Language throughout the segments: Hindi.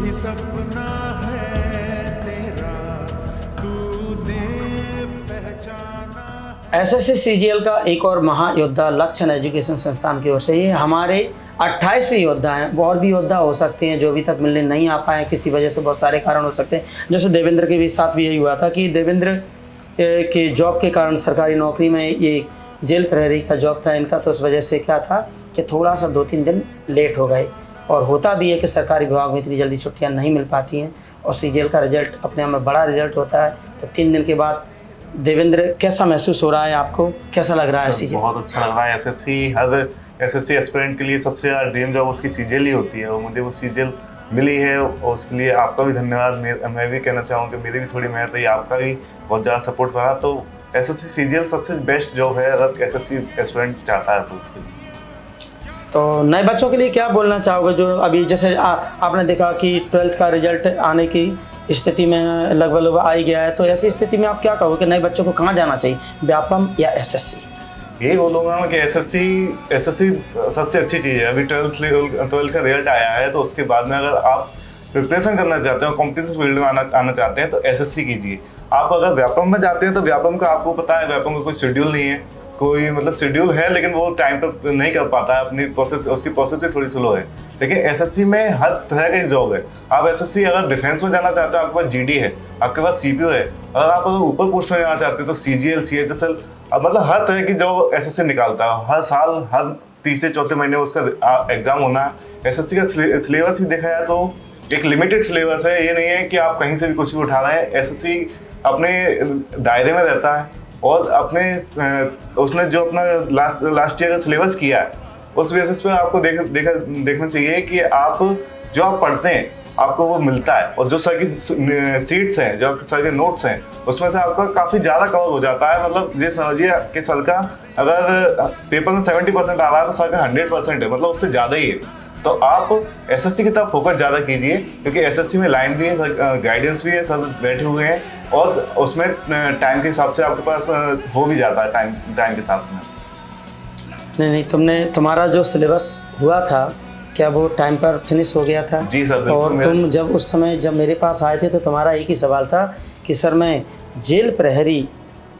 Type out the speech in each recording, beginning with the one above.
ही सपना है तेरा, तूने पहचाना। एसएससी सीजीएल का एक और महायोद्धा लक्षण एजुकेशन संस्थान की ओर से ये हमारे 28वें योद्धा हैं। और भी योद्धा हो सकते हैं जो अभी तक मिलने नहीं आ पाए, किसी वजह से बहुत सारे कारण हो सकते हैं। जैसे देवेंद्र के भी साथ भी यही हुआ था कि देवेंद्र के जॉब के कारण सरकारी नौकरी में ये जेल प्रहरी का जॉब था इनका, तो उस वजह से क्या था कि थोड़ा सा 2-3 दिन लेट हो गए। और होता भी है कि सरकारी विभाग में इतनी जल्दी छुट्टियां नहीं मिल पाती हैं और सीजीएल का रिजल्ट अपने आप में बड़ा रिजल्ट होता है। तो 3 दिन के बाद देवेंद्र कैसा महसूस हो रहा है आपको, कैसा लग रहा है सीजीएल? बहुत अच्छा लग रहा है। हर एसएससी एस्पिरेंट के लिए सबसे ज़्यादा ड्रीम जॉब उसकी सीजीएल ही होती है और मुझे वो सीजीएल मिली है और उसके लिए आपका भी धन्यवाद। मैं भी कहना चाहूँ कि मेरी भी थोड़ी मेहनत रही, आपका भी बहुत ज़्यादा सपोर्ट रहा। तो एसएससी सीजीएल सबसे बेस्ट जॉब है अगर एसएससी एस्पिरेंट चाहता है तो उसके लिए। तो नए बच्चों के लिए क्या बोलना चाहोगे जो अभी जैसे आपने देखा कि 12th का रिजल्ट आने की स्थिति में लगभग आ ही गया है, तो ऐसी स्थिति में आप क्या कहोगे कि नए बच्चों को कहाँ जाना चाहिए, व्यापम या एसएससी? यही बोलूँगा मैं कि एसएससी सबसे अच्छी चीज़ है। अभी 12th का रिजल्ट आया है तो उसके बाद में अगर आप प्रिपरेशन करना चाहते हो, कॉम्पिटिशन फील्ड में आना चाहते हैं तो एसएससी कीजिए। आप अगर व्यापम में जाते हैं तो व्यापम का आपको पता है व्यापम का कोई शेड्यूल नहीं है, कोई मतलब शेड्यूल है लेकिन वो टाइम पर नहीं कर पाता है अपनी प्रोसेस, उसकी प्रोसेस भी थोड़ी स्लो है। लेकिन एसएससी में हर तरह की जॉब है। आप एसएससी अगर डिफेंस में जाना चाहते हो आपके पास जीडी है, आपके पास सीपीओ है। अगर आप ऊपर पोस्ट में जाना चाहते हो तो सीजीएल, सीएचएसएल, मतलब हर तरह की जॉब एसएससी निकालता है। हर साल हर 3 से 4 महीने उसका एग्जाम होना है। एसएससी का सिलेबस भी देखा जाए तो एक लिमिटेड सिलेबस है, ये नहीं है कि आप कहीं से भी कुछ भी उठा रहे हैं। एसएससी अपने दायरे में रहता है और अपने उसने जो अपना लास्ट ईयर का सिलेबस किया है उस बेसिस पे आपको देखना चाहिए कि आप जो आप पढ़ते हैं आपको वो मिलता है। और जो सर की सीट्स हैं, जो सर के नोट्स हैं, उसमें से आपका काफ़ी ज़्यादा कवर हो जाता है। मतलब ये समझिए कि सर का अगर पेपर में 70% आ रहा है तो सर का 100% है, मतलब उससे ज़्यादा ही है। तो आप एसएससी की तरफ फोकस ज़्यादा कीजिए क्योंकि एसएससी में लाइन भी है, गाइडेंस भी है, सब बैठे हुए हैं और उसमें टाइम के हिसाब से आपके पास हो भी जाता है टाइम के साथ में। नहीं, तुम्हारा जो सिलेबस हुआ था क्या वो टाइम पर फिनिश हो गया था? जी सर। और तुम जब उस समय जब मेरे पास आए थे तो तुम्हारा एक ही सवाल था कि सर मैं जेल प्रहरी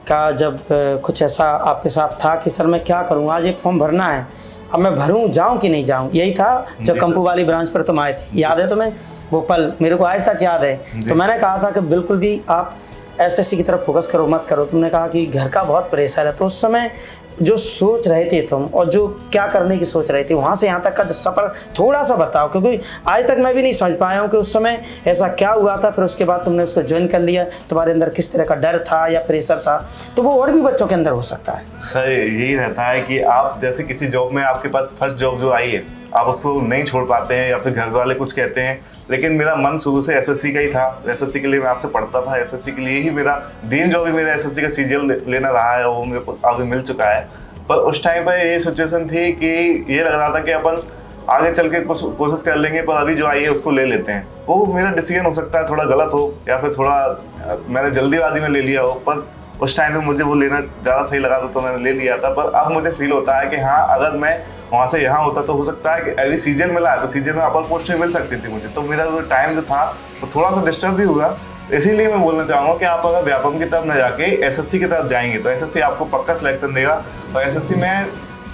का जब कुछ ऐसा आपके साथ था कि सर मैं क्या करूँ, आज ये फॉर्म भरना है, अब मैं भरूँ जाऊँ कि नहीं जाऊँ, यही था जब कंपू वाली ब्रांच पर तुम आए थे, याद है तुम्हें? वो पल मेरे को आज तक याद है। तो मैंने कहा था कि बिल्कुल भी आप एसएससी की तरफ फोकस करो मत करो। तुमने कहा कि घर का बहुत प्रेशर है। तो उस समय जो सोच रहे थे तुम और जो क्या करने की सोच रहे थे, वहाँ से यहाँ तक का जो सफ़र थोड़ा सा बताओ, क्योंकि आज तक मैं भी नहीं समझ पाया हूँ कि उस समय ऐसा क्या हुआ था। फिर उसके बाद तुमने उसको ज्वाइन कर लिया, तुम्हारे अंदर किस तरह का डर था या प्रेशर था, तो वो और भी बच्चों के अंदर हो सकता है। सर यही रहता है कि आप जैसे किसी जॉब में आपके पास फर्स्ट जॉब जो आई है आप उसको नहीं छोड़ पाते हैं या फिर घर वाले कुछ कहते हैं, लेकिन मेरा मन शुरू से एसएससी का ही था। एसएससी के लिए मैं आपसे पढ़ता था, एसएससी के लिए ही मेरा ड्रीम जॉब भी मेरा एसएससी का सीजीएल लेना रहा है, वो मेरे को अभी मिल चुका है। पर उस टाइम पर ये सिचुएशन थी कि ये लग रहा था कि अपन आगे चल के कुछ कोशिश कर लेंगे, पर अभी जो आई है उसको ले लेते हैं। वो मेरा डिसीजन हो सकता है थोड़ा गलत हो या फिर थोड़ा मैंने जल्दीबाजी में ले लिया हो, पर उस टाइम पे मुझे वो लेना ज़्यादा सही लगा था तो मैंने ले लिया था। पर अब मुझे फील होता है कि हाँ, अगर मैं वहाँ से यहाँ होता तो हो सकता है कि अभी सीजीएल मिला है तो सीजीएल में अपर पोस्ट भी मिल सकती थी मुझे। तो मेरा जो टाइम जो था वो थोड़ा सा डिस्टर्ब भी हुआ। इसीलिए मैं बोलना चाहूँगा कि आप अगर व्यापम की तरफ न जाके एसएससी की तरफ जाएंगे तो एसएससी आपको पक्का सिलेक्शन देगा। और एसएससी में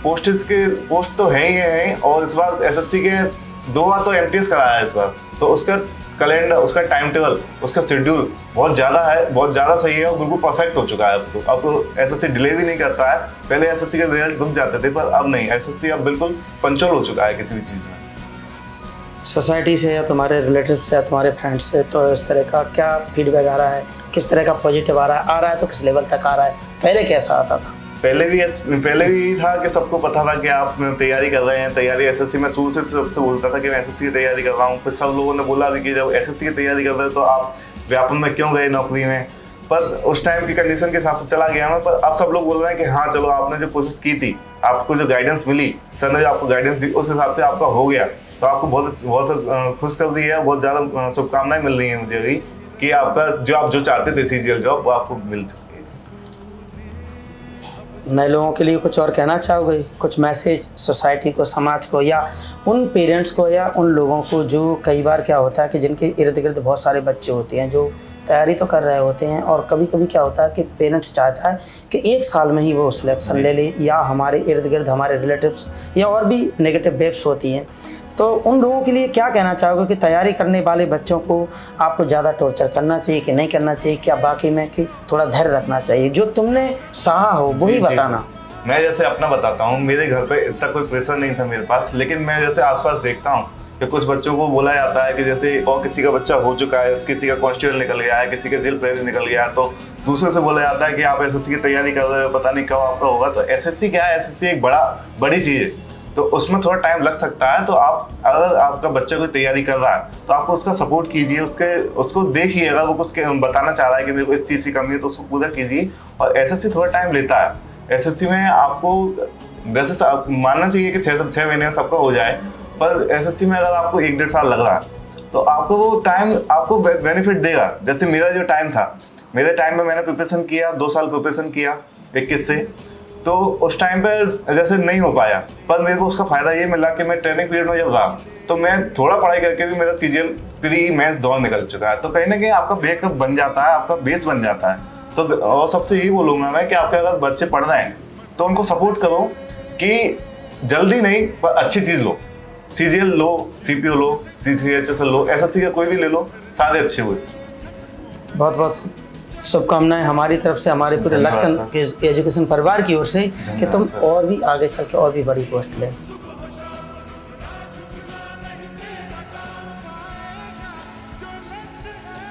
पोस्ट तो है ही है, और इस बार एसएससी के 2 बार तो एमटीएस कराया है इस बार, तो उसका कैलेंडर, उसका टाइम टेबल, उसका शेड्यूल बहुत ज़्यादा है, बहुत ज़्यादा सही है और बिल्कुल परफेक्ट हो चुका है। अब तो एसएससी डिले भी नहीं करता है। पहले एसएससी के रिजल्ट रुक जाते थे पर अब नहीं, एसएससी अब बिल्कुल पंचुअल हो चुका है किसी भी चीज़ में। सोसाइटी से या तुम्हारे रिलेटिव से या तुम्हारे फ्रेंड्स से तो इस तरह का क्या फीडबैक आ रहा है, किस तरह का पॉजिटिव आ रहा है तो किस लेवल तक आ रहा है? पहले कैसा आता था? पहले भी था कि सबको पता था कि आप तैयारी कर रहे हैं। तैयारी एसएससी में शुरू से सबसे बोलता था कि मैं एसएससी की तैयारी कर रहा हूँ। फिर सब लोगों ने बोला भी कि जब एसएससी की तैयारी कर रहे हो तो आप व्यापम में क्यों गए नौकरी में। पर उस टाइम की कंडीशन के हिसाब से चला गया मैं। पर अब सब लोग बोल रहे हैं कि हाँ चलो, आपने जो कोशिश की थी, आपको जो गाइडेंस मिली, सर ने जो आपको गाइडेंस दी, उस हिसाब से आपका हो गया। तो आपको बहुत खुश कर दी है, बहुत ज़्यादा शुभकामनाएं मिल रही हैं मुझे अभी कि आपका जो आप चाहते थे सीजीएल जॉब वो आपको मिल चुकी है। नए लोगों के लिए कुछ और कहना चाहोगे, कुछ मैसेज सोसाइटी को, समाज को, या उन पेरेंट्स को, या उन लोगों को जो कई बार क्या होता है कि जिनके इर्द गिर्द बहुत सारे बच्चे होते हैं जो तैयारी तो कर रहे होते हैं, और कभी कभी क्या होता है कि पेरेंट्स चाहता है कि 1 साल में ही वो सिलेक्शन ले ले, या हमारे इर्द गिर्द हमारे रिलेटिव्स या और भी नेगेटिव वेव्स होती हैं, तो उन लोगों के लिए क्या कहना चाहोगे कि तैयारी करने वाले बच्चों को आपको ज़्यादा टॉर्चर करना चाहिए कि नहीं करना चाहिए, क्या बाकी में कि थोड़ा धैर्य रखना चाहिए, जो तुमने सहा हो वही बताना। मैं जैसे अपना बताता हूँ, मेरे घर पे इतना कोई प्रेशर नहीं था मेरे पास, लेकिन मैं जैसे आसपास देखता हूँ कि कुछ बच्चों को बोला जाता है कि जैसे और किसी का बच्चा हो चुका है, किसी का कांस्टेबल निकल गया है, किसी का जेल प्रहरी निकल गया है, तो दूसरे से बोला जाता है कि आप एसएससी की तैयारी कर रहे हो, पता नहीं कब आपका होगा। तो एसएससी क्या है, एसएससी एक बड़ी चीज़ है, तो उसमें थोड़ा टाइम लग सकता है। तो आप अगर आपका बच्चा कोई तैयारी कर रहा है तो आप उसका सपोर्ट कीजिए, उसको देखिए, अगर वो कुछ बताना चाह रहा है कि मेरे को इस चीज़ की कमी है तो उसको पूरा कीजिए। और एसएससी थोड़ा टाइम लेता है, एसएससी में आपको वैसे मानना चाहिए कि 6 महीने में सबका हो जाए, पर एसएससी में अगर आपको 1-1.5 साल लग रहा है तो आपको वो टाइम आपको बेनिफिट देगा। जैसे मेरा जो टाइम था, मेरे टाइम में मैंने प्रिपरेशन किया, 2 साल प्रिपरेशन किया 21 से, तो उस टाइम पर जैसे नहीं हो पाया, पर मेरे को उसका फ़ायदा ये मिला कि मैं ट्रेनिंग पीरियड में जब रहा तो मैं थोड़ा पढ़ाई करके भी मेरा सीजीएल प्री मेंस दौर निकल चुका है। तो कहीं ना कहीं आपका बैकअप बन जाता है, आपका बेस बन जाता है। तो और सबसे यही बोलूँगा मैं कि आपके अगर बच्चे पढ़ रहे हैं तो उनको सपोर्ट करो कि जल्दी नहीं पर अच्छी चीज़ लो, सीजीएल लो, सीपीओ लो, सीसीएचएसएल लो, एसएससी का कोई भी ले लो, सारे अच्छे हुए। बहुत बहुत शुभकामनाएं हमारी तरफ से, हमारे पूरे लक्षण एजुकेशन परिवार की ओर से कि तुम और भी आगे चल के और भी बड़ी पोस्ट लें।